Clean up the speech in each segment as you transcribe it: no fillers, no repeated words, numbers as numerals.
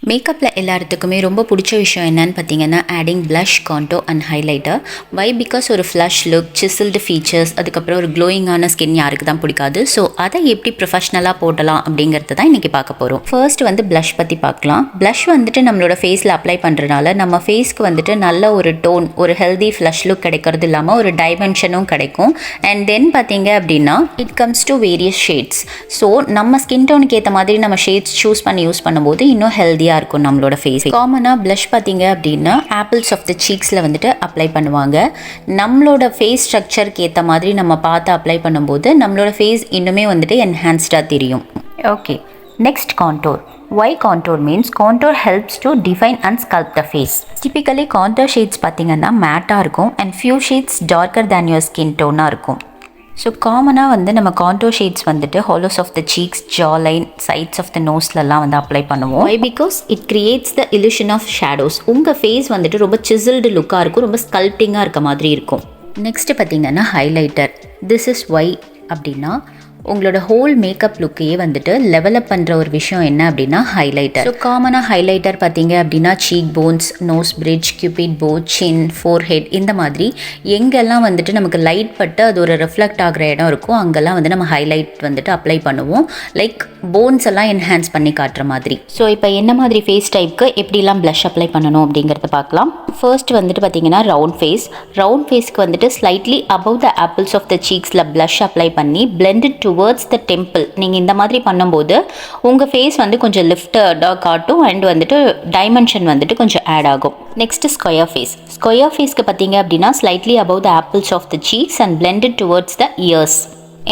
மேக்கப்பில் எல்லாத்துக்குமே ரொம்ப பிடிச்ச விஷயம் என்னன்னு பார்த்தீங்கன்னா adding blush, contour and highlighter. Why because ஒரு ஃப்ளஷ் லுக், சிசில்டு ஃபீச்சர்ஸ், அதுக்கப்புறம் ஒரு க்ளோயிங்கான ஸ்கின் யாருக்கு தான் பிடிக்காது. ஸோ அதை எப்படி ப்ரொஃபஷ்னலாக போடலாம் அப்படிங்கிறது தான் இன்றைக்கி பார்க்க போகிறோம். ஃபர்ஸ்ட் வந்து blush பற்றி பார்க்கலாம். blush வந்துட்டு நம்மளோட ஃபேஸில் அப்ளை பண்ணுறதுனால நம்ம ஃபேஸ்க்கு வந்துட்டு நல்ல ஒரு டோன், ஒரு ஹெல்தி ஃப்ளஷ் லுக் கிடைக்கிறது இல்லாமல் ஒரு டைமென்ஷனும் கிடைக்கும். அண்ட் தென் பார்த்தீங்க அப்படின்னா it comes to various shades. So நம்ம ஸ்கின் டோனுக்கு ஏற்ற மாதிரி நம்ம ஷேட்ஸ் சூஸ் பண்ணி யூஸ் பண்ணும்போது இன்னும் ஹெல்தியாக இருக்கும் நம்மளோட ஃபேஸ். காமனாக blush பார்த்தீங்க அப்படின்னா ஆப்பிள்ஸ் ஆஃப் த சீக்ஸில் வந்துட்டு அப்ளை பண்ணுவாங்க. நம்மளோட ஃபேஸ் ஸ்ட்ரக்சருக்கு ஏற்ற மாதிரி நம்ம பார்த்து அப்ளை பண்ணும்போது நம்மளோட ஃபேஸ் இன்னுமே வந்துட்டு என்ஹான்ஸ்டாக தெரியும். Okay, next contour. Why contour means contour helps to define and sculpt the face. Typically contour shades பார்த்தீங்கன்னா மேட்டாக இருக்கும் and few shades darker than your skin tone இருக்கும். ஸோ காமனாக வந்து நம்ம கான்டோர் ஷேட்ஸ் வந்துட்டு hollows of the cheeks, jawline, sides of the நோஸ்லலாம் வந்து apply பண்ணுவோம். Why because it creates the illusion of shadows. உங்கள் ஃபேஸ் வந்துட்டு ரொம்ப சிசில்டு லுக்காக இருக்கும், ரொம்ப ஸ்கல்ப்டிங்காக இருக்க மாதிரி இருக்கும். நெக்ஸ்ட்டு பார்த்தீங்கன்னா ஹைலைட்டர். திஸ் இஸ் வை அப்படின்னா உங்களோட ஹோல் மேக்கப் லுக்கையே வந்துட்டு லெவலப் பண்ணுற ஒரு விஷயம் என்ன அப்படின்னா ஹைலைட்டர். ஸோ காமனாக ஹைலைட்டர் பார்த்தீங்க அப்படின்னா cheek bones, nose bridge, cupid bow, chin, forehead, இந்த மாதிரி எங்கெல்லாம் வந்துட்டு நமக்கு லைட் பட்டு அது ஒரு ரிஃப்ளெக்ட் ஆகிற இடம் இருக்கும் அங்கெல்லாம் வந்து நம்ம ஹைலைட் வந்துட்டு அப்ளை பண்ணுவோம். லைக் போன்ஸ் எல்லாம் என்ஹான்ஸ் பண்ணி காட்டுற மாதிரி. ஸோ இப்போ என்ன மாதிரி ஃபேஸ் டைப்க்கு எப்படிலாம் blush அப்ளை பண்ணணும் அப்படிங்கிறத பார்க்கலாம். ஃபர்ஸ்ட் வந்துட்டு பார்த்தீங்கன்னா ரவுண்ட் ஃபேஸ். ரவுண்ட் ஃபேஸ்க்கு வந்துட்டு slightly above the apples of the சீக்ஸில் blush அப்ளை பண்ணி blended டுவர்ட்ஸ் த டெம்பிள். நீங்கள் இந்த மாதிரி பண்ணும்போது உங்கள் ஃபேஸ் வந்து கொஞ்சம் லிஃப்டடாக காட்டும் அண்ட் வந்துட்டு டைமென்ஷன் வந்துட்டு கொஞ்சம் ஆட் ஆகும். Next square face. ஸ்கொயர் ஃபேஸ்க்கு பார்த்தீங்க அப்படின்னா slightly above the apples of the cheeks and blended towards the ears.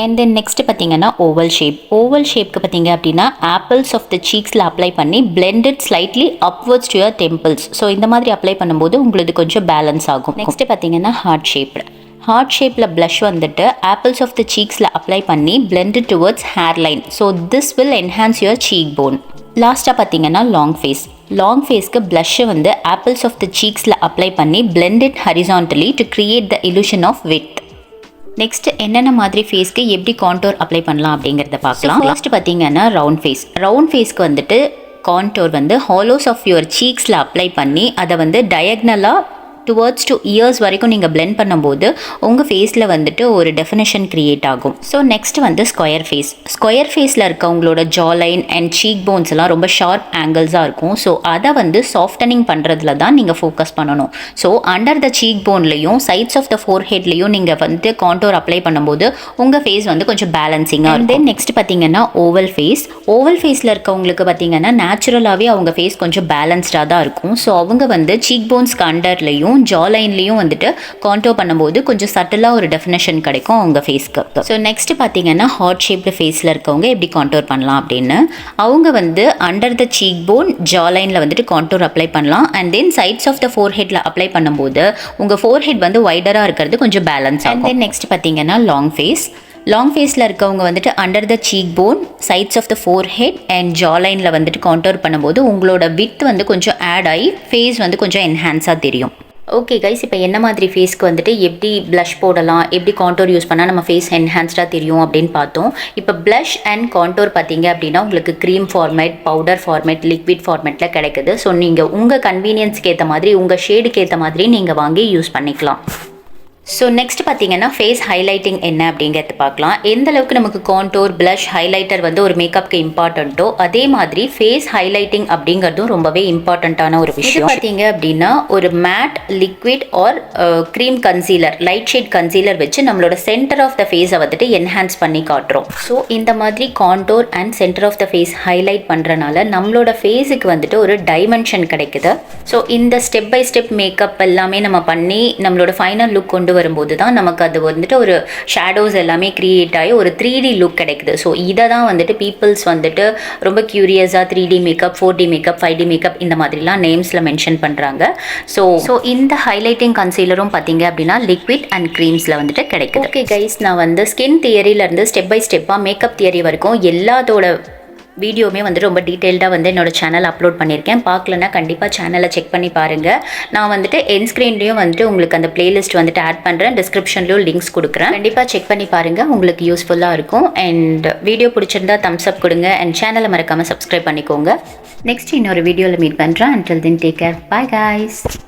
And then next பார்த்தீங்கன்னா ஓவல் ஷேப். ஓவல் ஷேப்க்கு பார்த்தீங்க அப்படின்னா ஆப்பிள்ஸ் ஆஃப் த சீக்ஸில் அப்ளை பண்ணி blended slightly upwards to your temples. So இந்த மாதிரி அப்ளை பண்ணும்போது உங்களுக்கு கொஞ்சம் பேலன்ஸ் ஆகும். நெக்ஸ்ட் பார்த்தீங்கன்னா ஹார்ட் ஷேப். ஹார்ட் ஷேப்பில் blush வந்துட்டு ஆப்பிள்ஸ் ஆஃப் த சீக்ஸில் அப்ளை பண்ணி blended towards hairline. So this will enhance your cheek bone. லாஸ்ட்டாக பார்த்தீங்கன்னா லாங் ஃபேஸ். லாங் ஃபேஸ்க்கு blush வந்து ஆப்பிள்ஸ் ஆஃப் த சீக்ஸில் அப்ளை பண்ணி blended horizontally to create the illusion of width. Next என்னென்ன மாதிரி ஃபேஸ்க்கு எப்படி கான்டோர் அப்ளை பண்ணலாம் அப்படிங்கிறத பார்க்கலாம். ஃபர்ஸ்ட் பார்த்தீங்கன்னா ரவுண்ட் ஃபேஸ். ரவுண்ட் ஃபேஸ்க்கு வந்துட்டு கான்டோர் வந்து ஹாலோஸ் ஆஃப் யுவர் சீக்ஸில் அப்ளை பண்ணி அதை வந்து டயக்னலாக டுவர்ட்ஸ் டு இயர்ஸ் வரைக்கும் நீங்கள் பிளெண்ட் பண்ணும்போது உங்கள் ஃபேஸில் வந்துட்டு ஒரு டெஃபினேஷன் க்ரியேட் ஆகும். ஸோ நெக்ஸ்ட் வந்து ஸ்கொயர் ஃபேஸ். ஸ்கொயர் ஃபேஸில் இருக்க உங்களோட ஜா லைன் அண்ட் சீக் போன்ஸ் எல்லாம் ரொம்ப ஷார்ப் ஆங்கிள்ஸாக இருக்கும். ஸோ அதை வந்து சாஃப்டனிங் பண்ணுறதுல தான் நீங்கள் ஃபோக்கஸ் பண்ணணும். ஸோ அண்டர் த சீக் போன்லையும் சைட்ஸ் ஆஃப் த ஃபோர்ஹெட்லையும் நீங்கள் வந்து கான்டோர் அப்ளை பண்ணும்போது உங்கள் ஃபேஸ் வந்து கொஞ்சம் பேலன்சிங்காக இருக்கும். தென் நெக்ஸ்ட் பார்த்தீங்கன்னா ஓவல் ஃபேஸ். ஓவல் ஃபேஸில் இருக்கவங்களுக்கு பார்த்தீங்கன்னா நேச்சுரலாகவே அவங்க ஃபேஸ் கொஞ்சம் பேலன்ஸ்டாக தான் இருக்கும். ஸோ அவங்க வந்து சீக் போன்ஸ்க்கு அண்டர்லையும் ஜா லைன்லையும் வந்துட்டு கான்டோர் பண்ணும்போது கொஞ்சம் சட்டிலாக ஒரு டெஃபினேஷன் கிடைக்கும் அவங்க ஃபேஸ்க்கு. ஸோ நெக்ஸ்ட் பார்த்தீங்கன்னா ஹார்ட் ஷேப்டு ஃபேஸில் இருக்கவங்க எப்படி கான்டோர் பண்ணலாம் அப்படின்னு அவங்க வந்து under the cheekbone, jaw லைனில் வந்துட்டு கான்டோர் அப்ளை பண்ணலாம். And then sides of the ஃபோர்ஹெட்டில் அப்ளை பண்ணும்போது உங்கள் ஃபோர்ஹெட் வந்து வைடராக இருக்கிறது கொஞ்சம் பேலன்ஸ் ஆகும். தென் நெக்ஸ்ட் பார்த்தீங்கன்னா லாங் ஃபேஸ். லாங் ஃபேஸில் இருக்கவங்க வந்துட்டு under the cheekbone, sides of the forehead and jaw லைனில் வந்துட்டு கான்டோர் பண்ணும்போது உங்களோட வித் வந்து கொஞ்சம் ஆட் ஆகி ஃபேஸ் வந்து கொஞ்சம் என்ஹான்ஸாக தெரியும். ஓகே கைஸ், இப்போ என்ன மாதிரி ஃபேஸ்க்கு வந்துட்டு எப்படி blush போடலாம், எப்படி கான்டோர் யூஸ் பண்ணால் நம்ம ஃபேஸ் என்ஹான்ஸ்டாக தெரியும் அப்படின்னு பார்த்தோம். இப்போ blush அண்ட் கான்டோர் பார்த்தீங்க அப்படின்னா உங்களுக்கு cream format, powder format, liquid ஃபார்மேட்டில் கிடைக்குது. ஸோ நீங்கள் உங்கள் கன்வீனியன்ஸ்க்கு ஏற்ற மாதிரி, உங்கள் ஷேடுக்கு ஏற்ற மாதிரி நீங்கள் வாங்கி யூஸ் பண்ணிக்கலாம். ஸோ நெக்ஸ்ட் பார்த்தீங்கன்னா ஃபேஸ் ஹைலைட்டிங் என்ன அப்படிங்கிறது பார்க்கலாம். எந்த அளவுக்கு நமக்கு கான்டோர், blush, ஹைலைட்டர் வந்து ஒரு மேக்கப்புக்கு இம்பார்ட்டண்ட்டோ அதே மாதிரி ஃபேஸ் ஹைலைட்டிங் அப்படிங்கிறதும் ரொம்பவே இம்பார்ட்டண்ட்டான ஒரு விஷயம். பார்த்தீங்க அப்படின்னா ஒரு matte, liquid or cream concealer, light shade concealer வச்சு நம்மளோட சென்டர் ஆஃப் த ஃபேஸை வந்துட்டு என்ஹான்ஸ் பண்ணி காட்டுறோம். ஸோ இந்த மாதிரி contour and centre of the face highlight பண்ணுறனால நம்மளோட ஃபேஸுக்கு வந்துட்டு ஒரு டைமென்ஷன் கிடைக்குது. ஸோ இந்த ஸ்டெப் பை ஸ்டெப் மேக்கப் எல்லாமே நம்ம பண்ணி நம்மளோட ஃபைனல் லுக் கொண்டு வரும்போது தான் நமக்கு அது வந்துட்டு ஒரு ஷேடோஸ் எல்லாமே கிரியேட் ஆகி ஒரு 3D லுக் கிடைக்குது. ஸோ இதை தான் வந்துட்டு பீப்புள்ஸ் வந்துட்டு ரொம்ப க்யூரியஸாக 3D makeup, 4D makeup, 5D makeup இந்த மாதிரிலாம் நேம்ஸில் மென்ஷன் பண்ணுறாங்க. ஸோ இந்த ஹைலைட்டிங் கன்சீலரும் பார்த்தீங்க அப்படின்னா லிக்விட் அண்ட் க்ரீம்ஸில் வந்துட்டு கிடைக்குது. ஓகே கைஸ், நான் வந்து ஸ்கின் தியரியிலேருந்து ஸ்டெப் பை ஸ்டெப்பாக மேக்கப் தியரி வரைக்கும் எல்லாத்தோட வீடியோவுமே வந்து ரொம்ப டீட்டெயில்டாக வந்து என்னோட சேனல் அப்லோட் பண்ணியிருக்கேன். பார்க்கலன்னா கண்டிப்பாக சேனலை செக் பண்ணி பாருங்கள். நான் வந்துட்டு என் ஸ்க்ரீன்லேயும் வந்துட்டு உங்களுக்கு அந்த பிளேலிஸ்ட் வந்துட்டு ஆட் பண்ணுறேன். டிஸ்கிரிப்ஷன்லேயும் லிங்க்ஸ் கொடுக்குறேன். கண்டிப்பாக செக் பண்ணி பாருங்கள், உங்களுக்கு யூஸ்ஃபுல்லாக இருக்கும். அண்ட் வீடியோ பிடிச்சிருந்தா தம்ஸ் அப் கொடுங்க அண்ட் சேனலை மறக்காமல் சப்ஸ்கிரைப் பண்ணிக்கோங்க. நெக்ஸ்ட் இன்னொரு வீடியோவில் மீட் பண்ணுறேன். until then take care. Bye guys.